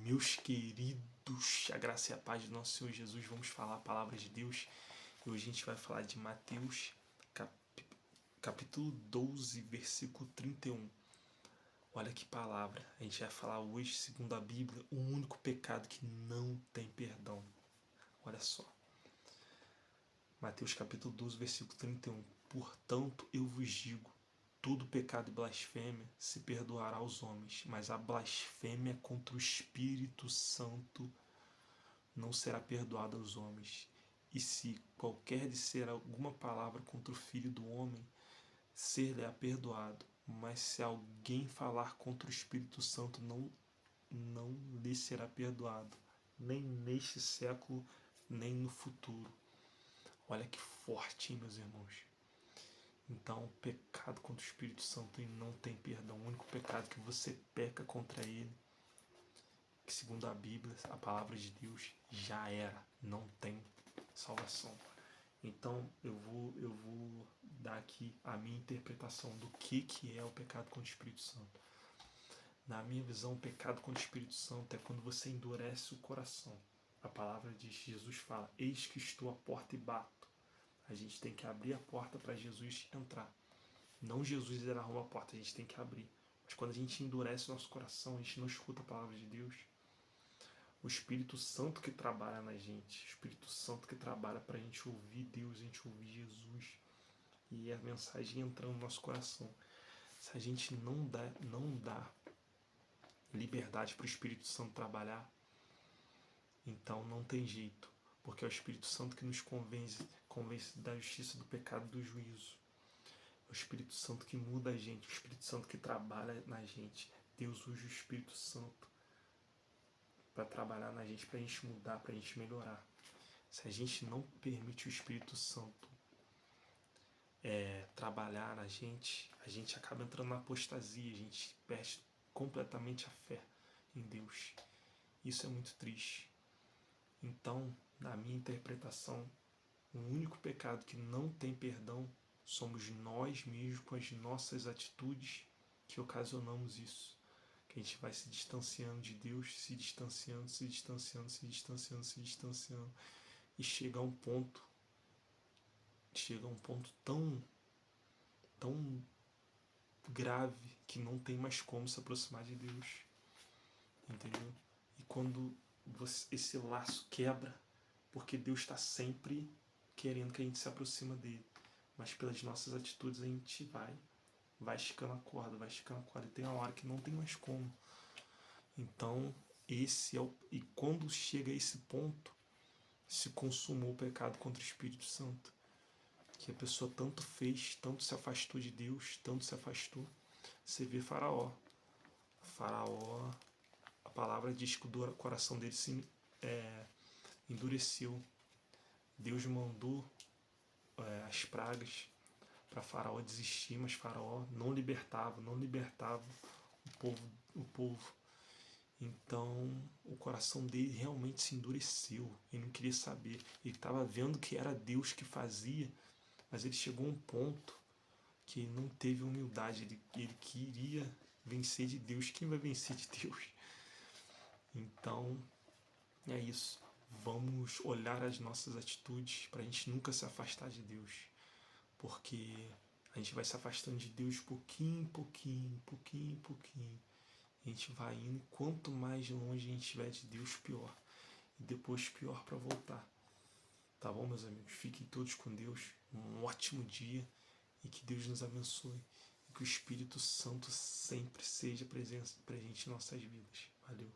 Meus queridos, a graça e a paz do nosso Senhor Jesus, vamos falar a palavra de Deus. E hoje a gente vai falar de Mateus, capítulo 12, versículo 31. Olha que palavra. A gente vai falar hoje, segundo a Bíblia, o único pecado que não tem perdão. Olha só. Mateus capítulo 12, versículo 31. Portanto, eu vos digo, todo pecado e blasfêmia se perdoará aos homens, mas a blasfêmia contra o Espírito Santo não será perdoada aos homens. E se qualquer disser alguma palavra contra o Filho do Homem, ser-lhe-á perdoado. Mas se alguém falar contra o Espírito Santo, não lhe será perdoado, nem neste século, nem no futuro. Olha que forte, hein, meus irmãos? Então, pecado contra o Espírito Santo não tem perdão. O único pecado que você peca contra ele, que segundo a Bíblia, a palavra de Deus, já era, não tem salvação. Então, eu vou dar aqui a minha interpretação do que é o pecado contra o Espírito Santo. Na minha visão, o pecado contra o Espírito Santo é quando você endurece o coração. A palavra de Jesus fala, eis que estou à porta e bato. A gente tem que abrir a porta para Jesus entrar. Não Jesus ir arrumar a porta, a gente tem que abrir. Mas quando a gente endurece o nosso coração, a gente não escuta a palavra de Deus. O Espírito Santo que trabalha na gente, o Espírito Santo que trabalha para a gente ouvir Deus, a gente ouvir Jesus. E a mensagem entrando no nosso coração. Se a gente não dá liberdade para o Espírito Santo trabalhar, então não tem jeito. Porque é o Espírito Santo que nos convence da justiça, do pecado, do juízo. É o Espírito Santo que muda a gente, o Espírito Santo que trabalha na gente. Deus usa o Espírito Santo para trabalhar na gente, para a gente mudar, para a gente melhorar. Se a gente não permite o Espírito Santo trabalhar na gente, a gente acaba entrando na apostasia, a gente perde completamente a fé em Deus. Isso é muito triste. Então, na minha interpretação, o único pecado que não tem perdão somos nós mesmos com as nossas atitudes que ocasionamos isso. Que a gente vai se distanciando de Deus, se distanciando e chega a um ponto tão grave que não tem mais como se aproximar de Deus. Entendeu? E quando esse laço quebra, porque Deus está sempre querendo que a gente se aproxime dele, mas pelas nossas atitudes a gente vai esticando a corda, e tem uma hora que não tem mais como. Então, e quando chega a esse ponto, se consumou o pecado contra o Espírito Santo, que a pessoa tanto fez, tanto se afastou de Deus, tanto se afastou. Você vê Faraó, a palavra diz que o coração dele se endureceu. Deus mandou as pragas para Faraó desistir, mas Faraó não libertava o povo. Então o coração dele realmente se endureceu. Ele não queria saber. Ele estava vendo que era Deus que fazia, mas ele chegou a um ponto que ele não teve humildade. Ele queria vencer de Deus. Quem vai vencer de Deus? Então é isso. Vamos olhar as nossas atitudes para a gente nunca se afastar de Deus. Porque a gente vai se afastando de Deus pouquinho em pouquinho. A gente vai indo, quanto mais longe a gente estiver de Deus, pior. E depois pior para voltar. Tá bom, meus amigos? Fiquem todos com Deus. Um ótimo dia. E que Deus nos abençoe. E que o Espírito Santo sempre seja presente em nossas vidas. Valeu.